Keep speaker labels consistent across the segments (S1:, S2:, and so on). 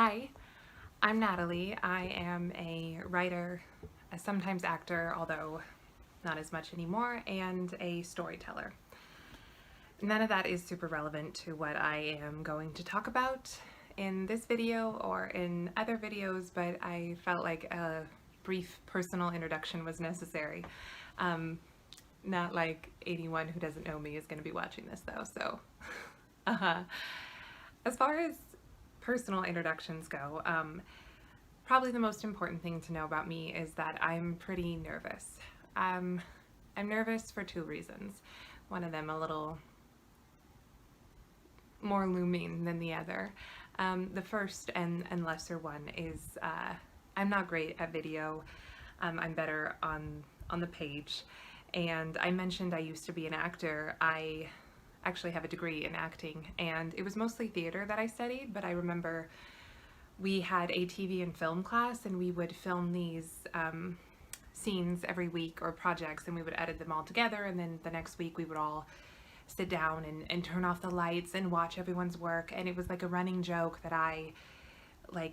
S1: Hi, I'm Natalie. I am a writer, a sometimes actor, although not as much anymore, and a storyteller. None of that is super relevant to what I am going to talk about in this video or in other videos, but I felt like a brief personal introduction was necessary. Not like anyone who doesn't know me is going to be watching this though, so. uh, as far as personal introductions go, probably the most important thing to know about me is that I'm pretty nervous. I'm nervous for two reasons. One of them a little more looming than the other. The first and lesser one is I'm not great at video. I'm better on the page. And I mentioned I used to be an actor. I actually have a degree in acting, and it was mostly theater that I studied, but I remember we had a TV and film class, and we would film these scenes every week or projects, and we would edit them all together, and then the next week we would all sit down and turn off the lights and watch everyone's work. And it was like a running joke that I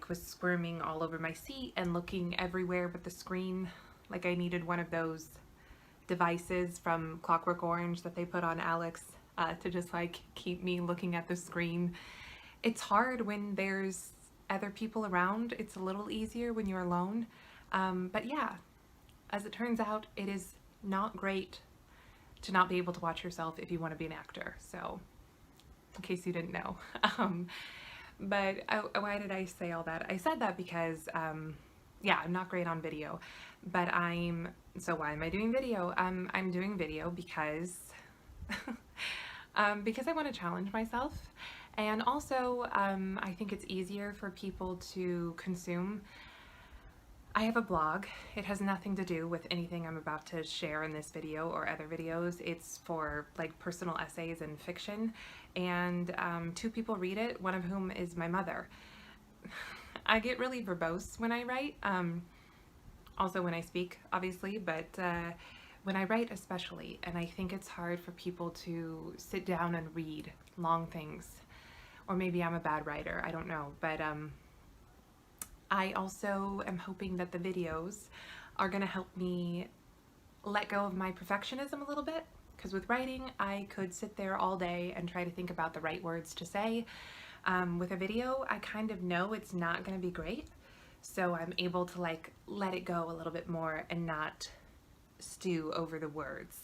S1: was squirming all over my seat and looking everywhere but the screen. Like I needed one of those devices from Clockwork Orange that they put on Alex to just keep me looking at the screen. It's hard when there's other people around. It's a little easier when you're alone. But yeah, as it turns out, it is not great to not be able to watch yourself if you want to be an actor. So, in case you didn't know. But why did I say all that? I said that because, yeah, I'm not great on video. But so why am I doing video? I'm doing video because, because I want to challenge myself. And also, I think it's easier for people to consume. I have a blog. It has nothing to do with anything I'm about to share in this video or other videos. It's for personal essays and fiction. And two people read it, one of whom is my mother. I get really verbose when I write. Also when I speak, obviously, but when I write especially, and I think it's hard for people to sit down and read long things. Or maybe I'm a bad writer, I don't know, but I also am hoping that the videos are going to help me let go of my perfectionism a little bit, because with writing I could sit there all day and try to think about the right words to say. With a video, I kind of know it's not going to be great, so I'm able to let it go a little bit more and not stew over the words,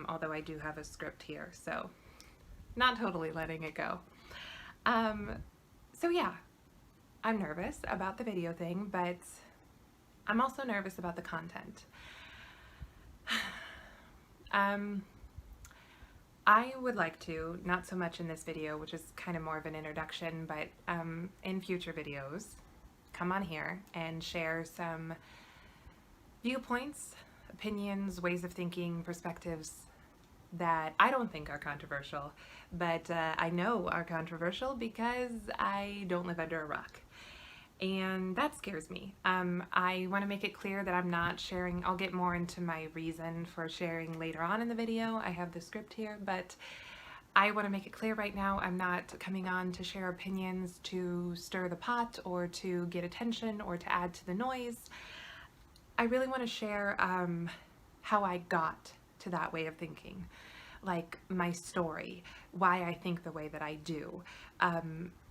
S1: although I do have a script here, so not totally letting it go. So yeah, I'm nervous about the video thing, but I'm also nervous about the content. I would like to, not so much in this video, which is kind of more of an introduction, but in future videos, come on here and share some viewpoints, opinions, ways of thinking, perspectives that I don't think are controversial, but I know are controversial because I don't live under a rock. And that scares me. I want to make it clear that I'm not sharing. I'll get more into my reason for sharing later on in the video. I have the script here, but I want to make it clear right now I'm not coming on to share opinions to stir the pot or to get attention or to add to the noise. I really want to share how I got to that way of thinking, like my story, why I think the way that I do.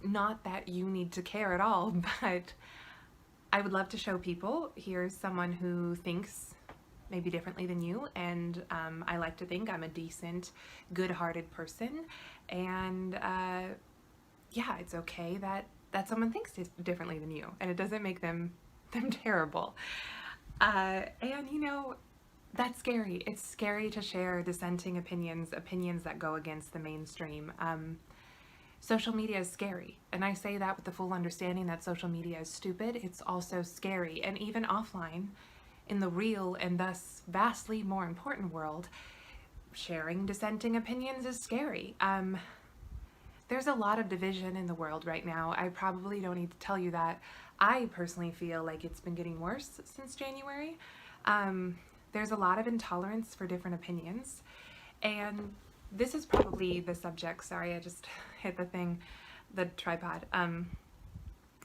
S1: Not that you need to care at all, but I would love to show people, here's someone who thinks maybe differently than you, and I like to think I'm a decent, good-hearted person, and yeah, it's okay that someone thinks differently than you, and it doesn't make them terrible. And you know, that's scary. It's scary to share dissenting opinions that go against the mainstream. Social media is scary, and I say that with the full understanding that social media is stupid. It's also scary, and even offline, in the real and thus vastly more important world, sharing dissenting opinions is scary. There's a lot of division in the world right now. I probably don't need to tell you that. I personally feel like it's been getting worse since January. There's a lot of intolerance for different opinions, and this is probably the subject. Sorry, I just hit the tripod.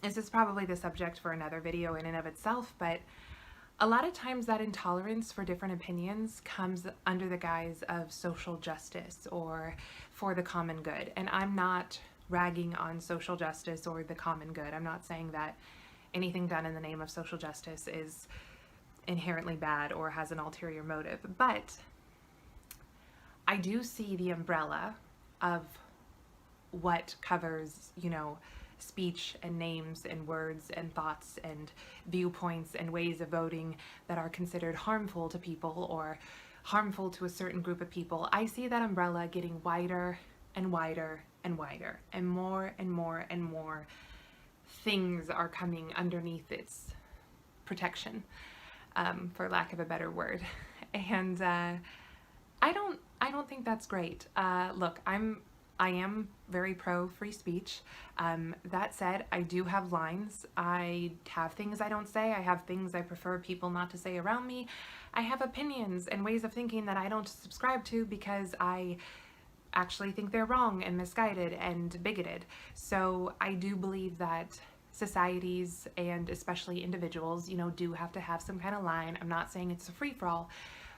S1: this is probably the subject for another video in and of itself, but a lot of times that intolerance for different opinions comes under the guise of social justice or for the common good. And I'm not ragging on social justice or the common good. I'm not saying that anything done in the name of social justice is inherently bad or has an ulterior motive, but I do see the umbrella of what covers, you know, speech and names and words and thoughts and viewpoints and ways of voting that are considered harmful to people or harmful to a certain group of people. I see that umbrella getting wider and wider and wider, and more and more and more things are coming underneath its protection, for lack of a better word. And I don't think that's great. Look, I am very pro free speech. That said, I do have lines. I have things I don't say. I have things I prefer people not to say around me. I have opinions and ways of thinking that I don't subscribe to because I actually think they're wrong and misguided and bigoted. So I do believe that societies and especially individuals, you know, do have to have some kind of line. I'm not saying it's a free-for-all,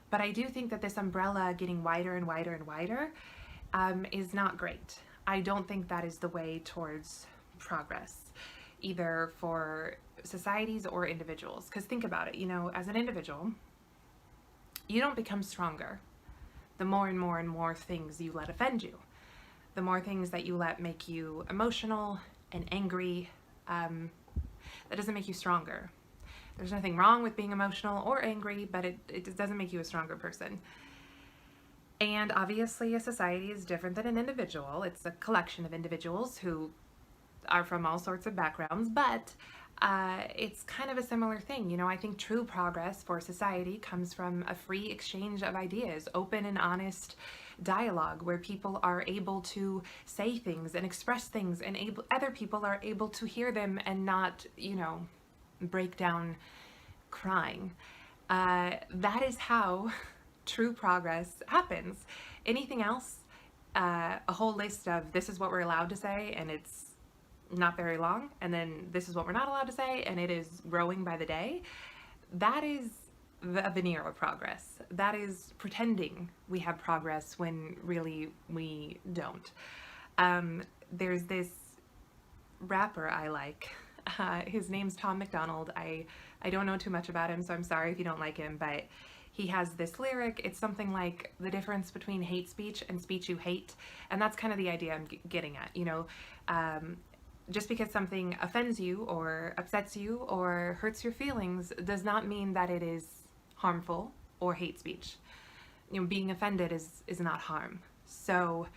S1: but I do think that this umbrella getting wider and wider and wider is not great. I don't think that is the way towards progress, either for societies or individuals. Because think about it, you know, as an individual, you don't become stronger the more and more and more things you let offend you. The more things that you let make you emotional and angry, that doesn't make you stronger. There's nothing wrong with being emotional or angry, but it doesn't make you a stronger person. And obviously a society is different than an individual. It's a collection of individuals who are from all sorts of backgrounds, but it's kind of a similar thing. You know, I think true progress for society comes from a free exchange of ideas, open and honest dialogue where people are able to say things and express things and other people are able to hear them and not, you know, break down crying. That is how true progress happens. Anything else, a whole list of this is what we're allowed to say and it's not very long, and then this is what we're not allowed to say and it is growing by the day, that is a veneer of progress. That is pretending we have progress when really we don't. There's this rapper I like. His name's Tom McDonald. I don't know too much about him, so I'm sorry if you don't like him, but he has this lyric. It's something like the difference between hate speech and speech you hate, and that's kind of the idea I'm getting at. You know, just because something offends you or upsets you or hurts your feelings does not mean that it is harmful or hate speech. You know, being offended is not harm. So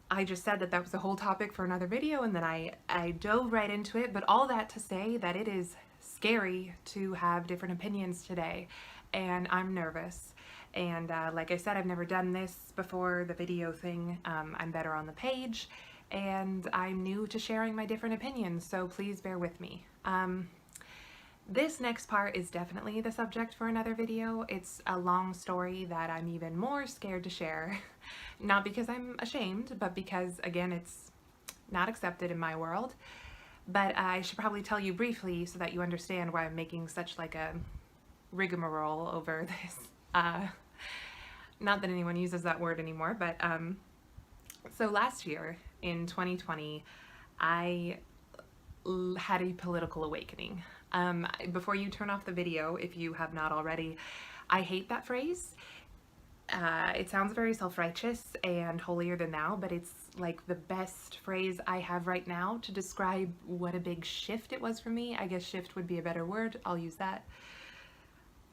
S1: I just said that was a whole topic for another video, and then I dove right into it, but all that to say that it is scary to have different opinions today, and I'm nervous. And like I said, I've never done this before, the video thing. I'm better on the page, and I'm new to sharing my different opinions, so please bear with me. This next part is definitely the subject for another video. It's a long story that I'm even more scared to share. Not because I'm ashamed, but because, again, it's not accepted in my world. But I should probably tell you briefly so that you understand why I'm making such like a rigmarole over this. Not that anyone uses that word anymore, but so last year in 2020, I had a political awakening. Before you turn off the video, if you have not already, I hate that phrase. It sounds very self-righteous and holier than thou, but it's like the best phrase I have right now to describe what a big shift it was for me. I guess shift would be a better word. I'll use that.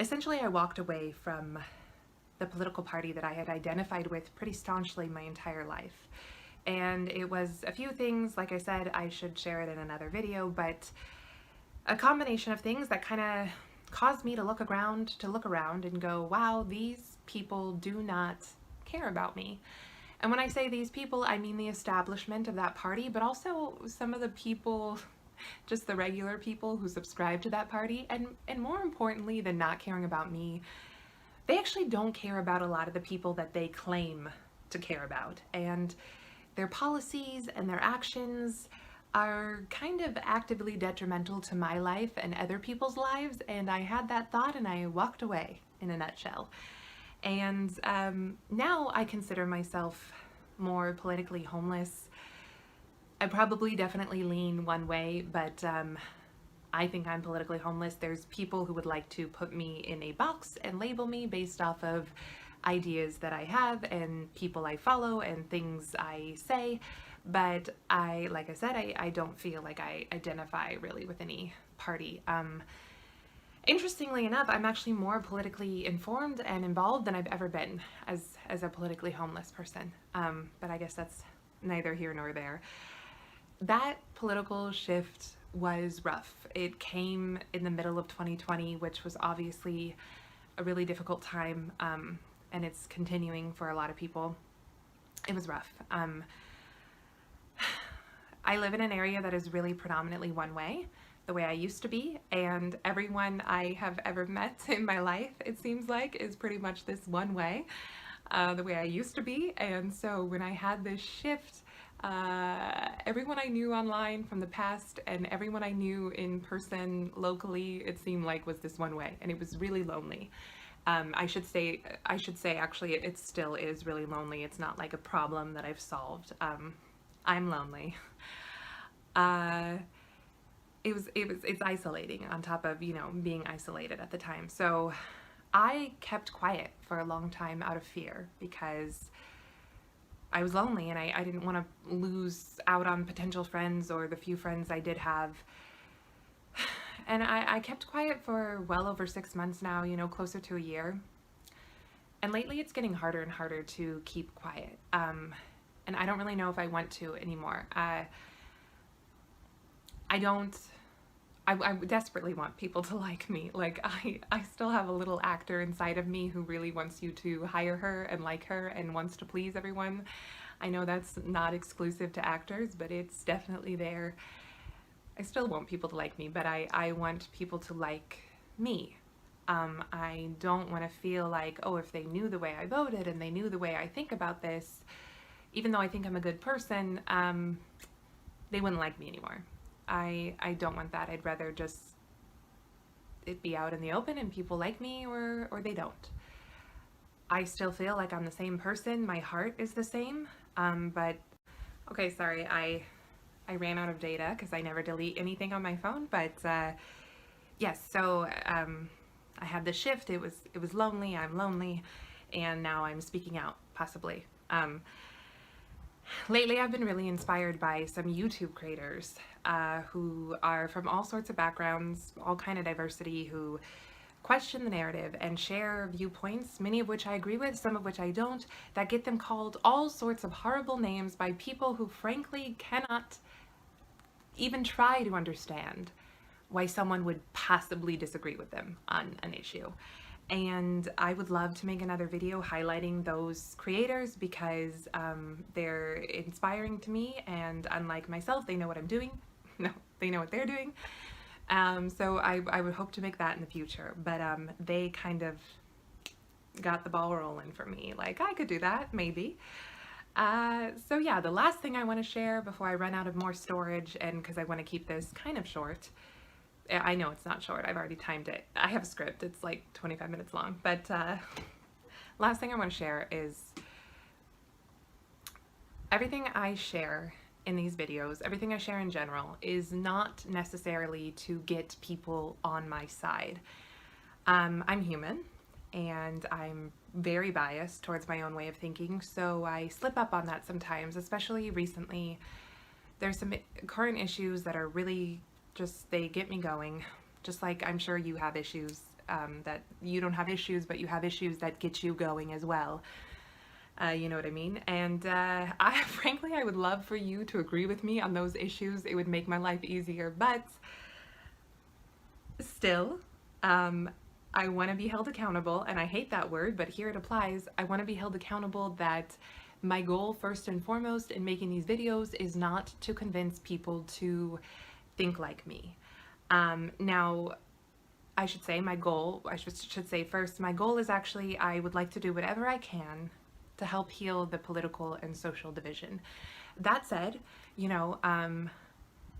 S1: Essentially, I walked away from the political party that I had identified with pretty staunchly my entire life. And it was a few things, like I said, I should share it in another video, but a combination of things that kind of caused me to look around and go, wow, these people do not care about me. And when I say these people, I mean the establishment of that party, but also some of the people, just the regular people who subscribe to that party, and more importantly than not caring about me, they actually don't care about a lot of the people that they claim to care about. And their policies and their actions are kind of actively detrimental to my life and other people's lives, and I had that thought and I walked away in a nutshell. And now I consider myself more politically homeless. I probably definitely lean one way, but I think I'm politically homeless. There's people who would like to put me in a box and label me based off of ideas that I have and people I follow and things I say. But like I said, I don't feel like I identify really with any party. Interestingly enough, I'm actually more politically informed and involved than I've ever been as a politically homeless person. But I guess that's neither here nor there. That political shift was rough. It came in the middle of 2020, which was obviously a really difficult time, and it's continuing for a lot of people. It was rough. I live in an area that is really predominantly one way, the way I used to be, and everyone I have ever met in my life, it seems like, is pretty much this one way, the way I used to be. And so when I had this shift, everyone I knew online from the past and everyone I knew in person locally, it seemed like was this one way, and it was really lonely. I should say actually it still is really lonely. It's not like a problem that I've solved. I'm lonely. It's isolating on top of, being isolated at the time. So I kept quiet for a long time out of fear because I was lonely and I didn't want to lose out on potential friends or the few friends I did have. And I kept quiet for well over 6 months now, closer to a year. And lately it's getting harder and harder to keep quiet. And I don't really know if I want to anymore. I desperately want people to like me. Like, I still have a little actor inside of me who really wants you to hire her and like her and wants to please everyone. I know that's not exclusive to actors, but it's definitely there. I still want people to like me, but I want people to like me. I don't want to feel like, oh, if they knew the way I voted and they knew the way I think about this, even though I think I'm a good person, they wouldn't like me anymore. I don't want that. I'd rather just it be out in the open and people like me or they don't. I still feel like I'm the same person. My heart is the same. But okay, sorry, I ran out of data because I never delete anything on my phone. But yes, so I had this shift. It was lonely. I'm lonely, and now I'm speaking out, possibly. Lately, I've been really inspired by some YouTube creators who are from all sorts of backgrounds, all kind of diversity, who question the narrative and share viewpoints, many of which I agree with, some of which I don't, that get them called all sorts of horrible names by people who frankly cannot even try to understand why someone would possibly disagree with them on an issue. And I would love to make another video highlighting those creators because they're inspiring to me, and unlike myself, they know what I'm doing. No, they know what they're doing. So I would hope to make that in the future, but they kind of got the ball rolling for me. Like, I could do that, maybe. So yeah, the last thing I want to share before I run out of more storage, and because I want to keep this kind of short. I know it's not short, I've already timed it. I have a script, it's like 25 minutes long, but last thing I want to share is everything I share in these videos, everything I share in general, is not necessarily to get people on my side. I'm human, and I'm very biased towards my own way of thinking, so I slip up on that sometimes, especially recently. There's some current issues that are really just, they get me going. Just like I'm sure you have issues that you don't have issues, but you have issues that get you going as well. You know what I mean? And frankly, I would love for you to agree with me on those issues. It would make my life easier, but still, I want to be held accountable, and I hate that word, but here it applies. I want to be held accountable that my goal, first and foremost, in making these videos is not to convince people to think like me. Now, I should say my goal, I should say first, my goal is actually, I would like to do whatever I can to help heal the political and social division. That said,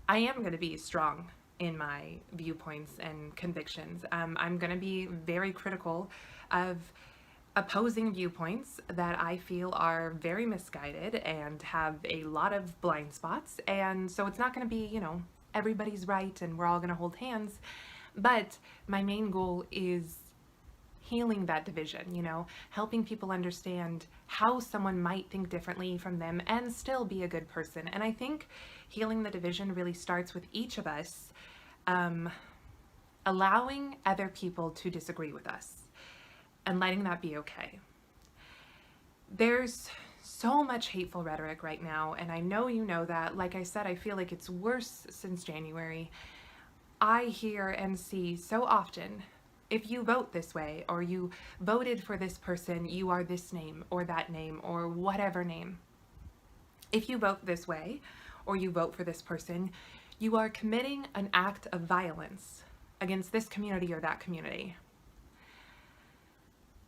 S1: I am going to be strong in my viewpoints and convictions. I'm going to be very critical of opposing viewpoints that I feel are very misguided and have a lot of blind spots. And so it's not going to be, everybody's right and we're all going to hold hands. But my main goal is healing that division, helping people understand how someone might think differently from them and still be a good person. And I think healing the division really starts with each of us allowing other people to disagree with us and letting that be okay. There's so much hateful rhetoric right now, and I know you know that. Like I said, I feel like it's worse since January. I hear and see so often, if you vote this way, or you voted for this person, you are this name, or that name, or whatever name. If you vote this way, or you vote for this person, you are committing an act of violence against this community or that community.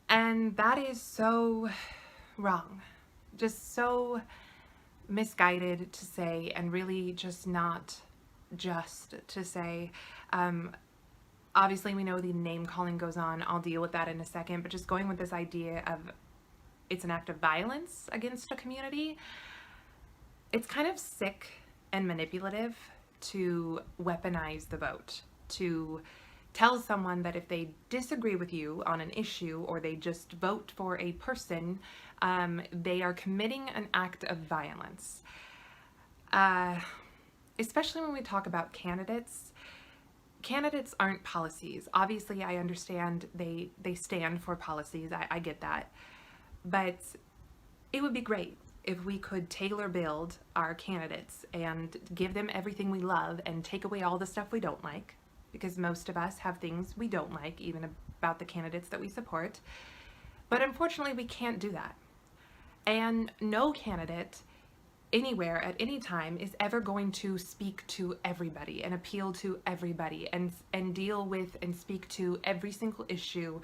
S1: And that is so wrong, just so misguided to say, and really just not just to say. Obviously, we know the name calling goes on. I'll deal with that in a second, but just going with this idea of it's an act of violence against a community, it's kind of sick and manipulative to weaponize the vote, to tell someone that if they disagree with you on an issue or they just vote for a person, they are committing an act of violence. Especially when we talk about candidates. Candidates aren't policies. Obviously, I understand they stand for policies. I get that. But it would be great if we could tailor build our candidates and give them everything we love and take away all the stuff we don't like, because most of us have things we don't like, even about the candidates that we support. But unfortunately, we can't do that. And no candidate anywhere at any time is ever going to speak to everybody and appeal to everybody and deal with and speak to every single issue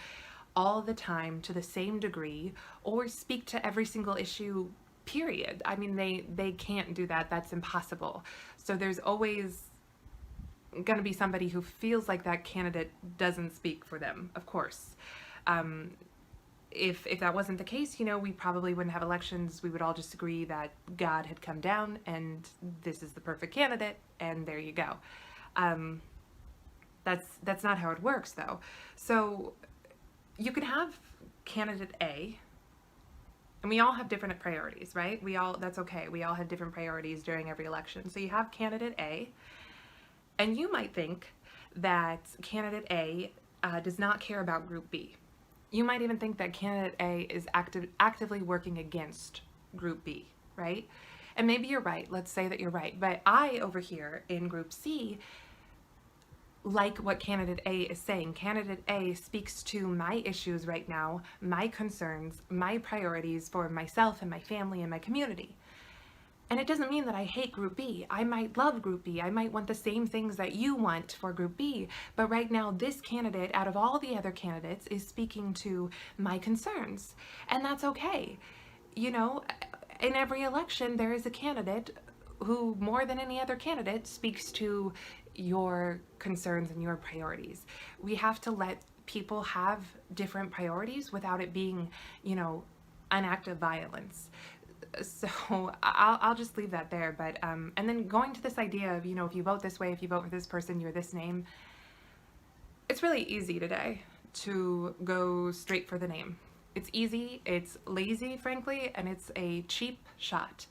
S1: all the time to the same degree, or speak to every single issue, period. I mean, they can't do that. That's impossible. So there's always going to be somebody who feels like that candidate doesn't speak for them, of course. If that wasn't the case, we probably wouldn't have elections. We would all just agree that God had come down and this is the perfect candidate, and there you go. That's not how it works, though. So you can have candidate A, and we all have different priorities, right? That's okay. We all have different priorities during every election. So you have candidate A, and you might think that candidate A does not care about group B. You might even think that candidate A is actively working against group B, right? And maybe you're right. Let's say that you're right. But I, over here in group C, like what candidate A is saying. Candidate A speaks to my issues right now, my concerns, my priorities for myself and my family and my community. And it doesn't mean that I hate group B. I might love group B. I might want the same things that you want for group B. But right now, this candidate, out of all the other candidates, is speaking to my concerns. And that's okay. In every election, there is a candidate who, more than any other candidate, speaks to your concerns and your priorities. We have to let people have different priorities without it being, an act of violence. So I'll just leave that there. But and then going to this idea of, if you vote this way, if you vote for this person, you're this name. It's really easy today to go straight for the name. It's easy, it's lazy, frankly, and it's a cheap shot.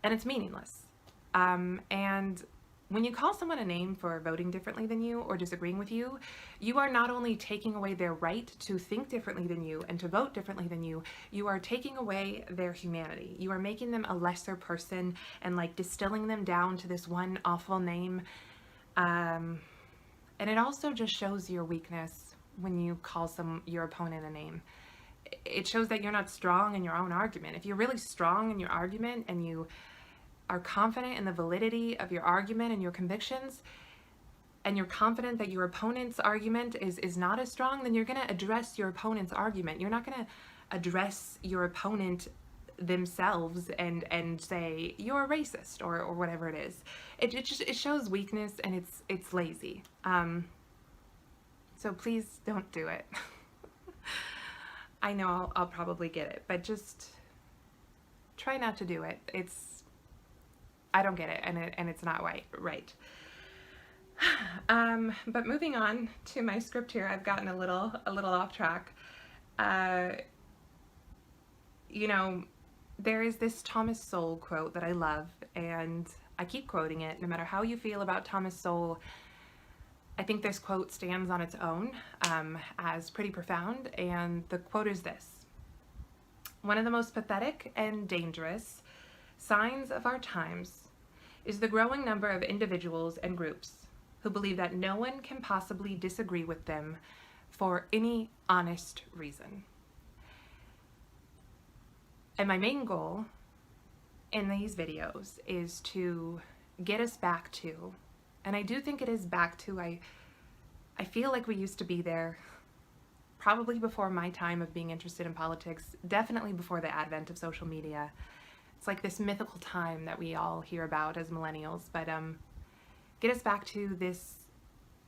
S1: And it's meaningless. And when you call someone a name for voting differently than you or disagreeing with you, you are not only taking away their right to think differently than you and to vote differently than you, you are taking away their humanity. You are making them a lesser person and distilling them down to this one awful name. And it also just shows your weakness when you call your opponent a name. It shows that you're not strong in your own argument. If you're really strong in your argument and you are confident in the validity of your argument and your convictions, and you're confident that your opponent's argument is not as strong, then you're going to address your opponent's argument. You're not going to address your opponent themselves and say you're a racist or whatever it is. It shows weakness, and it's lazy. So please don't do it. I know I'll probably get it, but just try not to do it. I don't get it, and it's not right. But moving on to my script here, I've gotten a little off track. You know, there is this Thomas Sowell quote that I love, and I keep quoting it. No matter how you feel about Thomas Sowell, I think this quote stands on its own as pretty profound, and the quote is this: "One of the most pathetic and dangerous signs of our times is the growing number of individuals and groups who believe that no one can possibly disagree with them for any honest reason." And my main goal in these videos is to get us back to, and I do think it is back to, I feel like we used to be there probably before my time of being interested in politics, definitely before the advent of social media. It's like this mythical time that we all hear about as millennials, but get us back to this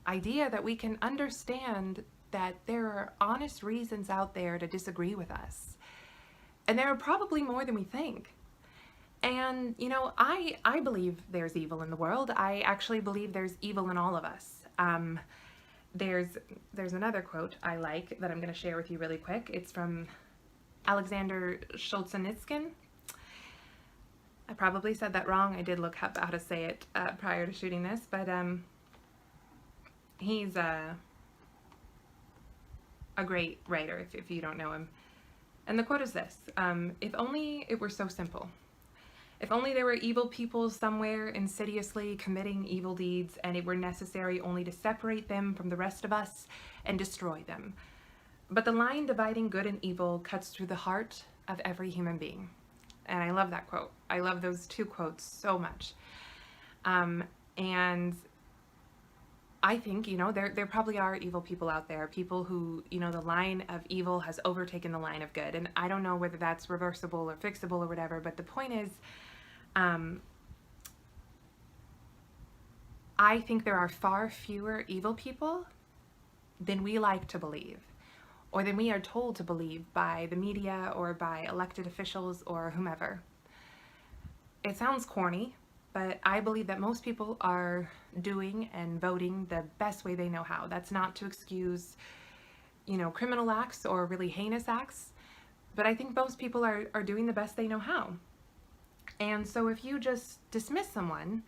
S1: idea that we can understand that there are honest reasons out there to disagree with us. And there are probably more than we think. And, you know, I believe there's evil in the world. I actually believe there's evil in all of us. There's another quote I like that I'm going to share with you really quick. It's from Alexander Solzhenitsyn. I probably said that wrong. I did look up how to say it prior to shooting this, but he's a great writer if you don't know him. And the quote is this: "If only it were so simple. If only there were evil people somewhere insidiously committing evil deeds, and it were necessary only to separate them from the rest of us and destroy them. But the line dividing good and evil cuts through the heart of every human being." And I love that quote. I love those two quotes so much. And I think, you know, there probably are evil people out there, people who, you know, the line of evil has overtaken the line of good. And I don't know whether that's reversible or fixable or whatever, but the point is, I think there are far fewer evil people than we like to believe, or than we are told to believe by the media or by elected officials or whomever. It sounds corny, but I believe that most people are doing and voting the best way they know how. That's not to excuse, you know, criminal acts or really heinous acts, but I think most people are doing the best they know how. And so if you just dismiss someone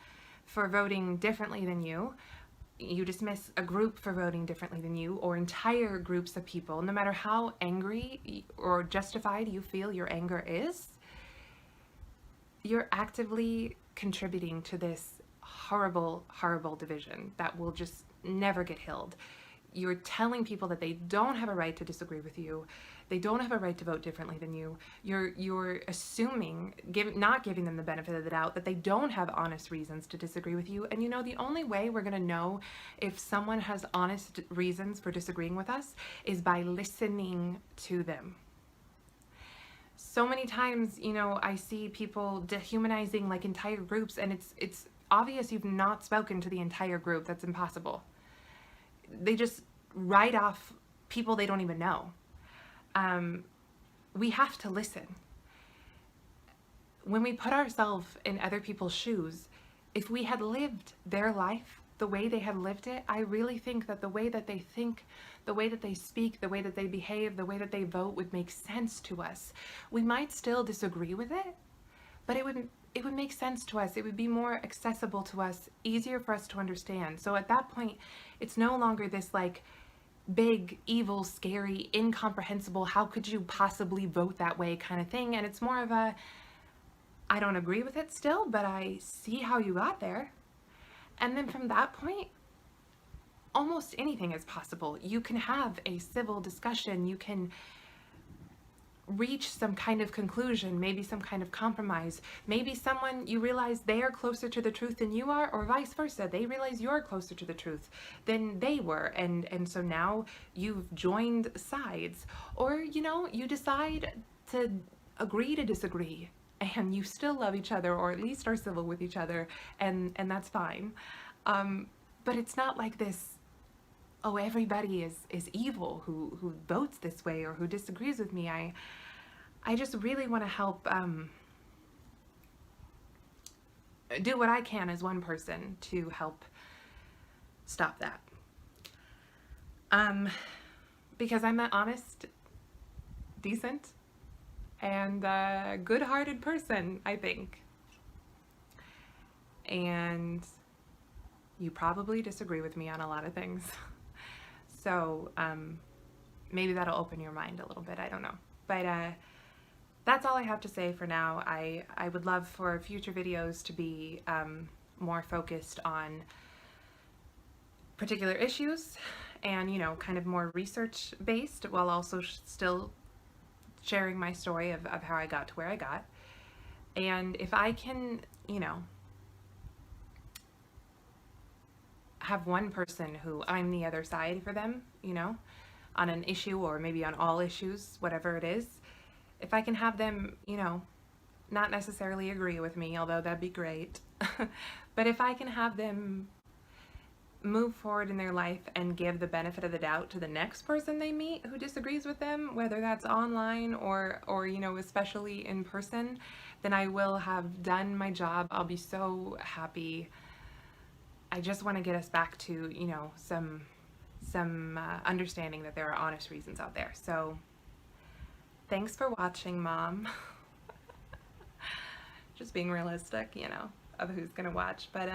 S1: for voting differently than you dismiss a group for voting differently than you, or entire groups of people, no matter how angry or justified you feel your anger is, you're actively contributing to this horrible, horrible division that will just never get healed. You're telling people that they don't have a right to disagree with you. They don't have a right to vote differently than you. You're assuming, not giving them the benefit of the doubt, that they don't have honest reasons to disagree with you. And you know, the only way we're going to know if someone has honest reasons for disagreeing with us is by listening to them. So many times, you know, I see people dehumanizing like entire groups, and it's obvious you've not spoken to the entire group. That's impossible. They just write off people they don't even know. We have to listen. When we put ourselves in other people's shoes, if we had lived their life the way they had lived it, I really think that the way that they think, the way that they speak, the way that they behave, the way that they vote would make sense to us. We might still disagree with it, but it would make sense to us. It would be more accessible to us, easier for us to understand. So at that point, it's no longer this like big, evil, scary, incomprehensible, how could you possibly vote that way kind of thing. And it's more of a, I don't agree with it still, but I see how you got there. And then from that point, almost anything is possible. You can have a civil discussion. You can reach some kind of conclusion, maybe some kind of compromise. Maybe someone, you realize they are closer to the truth than you are, or vice versa. They realize you're closer to the truth than they were. And so now you've joined sides. Or, you know, you decide to agree to disagree, and you still love each other, or at least are civil with each other, and that's fine. But it's not like this, oh, everybody is evil who votes this way or who disagrees with me. I just really want to help do what I can as one person to help stop that. Because I'm an honest, decent, and good-hearted person, I think. And you probably disagree with me on a lot of things. So maybe that'll open your mind a little bit, I don't know. But that's all I have to say for now. I would love for future videos to be more focused on particular issues and, you know, kind of more research based, while also still sharing my story of how I got to where I got. And if I can, you know, have one person who I'm the other side for them, you know, on an issue, or maybe on all issues, whatever it is, if I can have them, you know, not necessarily agree with me, although that'd be great, but if I can have them move forward in their life and give the benefit of the doubt to the next person they meet who disagrees with them, whether that's online or you know, especially in person, then I will have done my job. I'll be so happy. I just want to get us back to, you know, some understanding that there are honest reasons out there. So thanks for watching, Mom. Just being realistic, you know, of who's gonna watch. But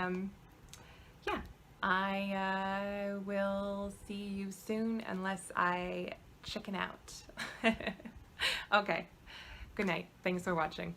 S1: yeah, I will see you soon, unless I chicken out. Okay, good night. Thanks for watching.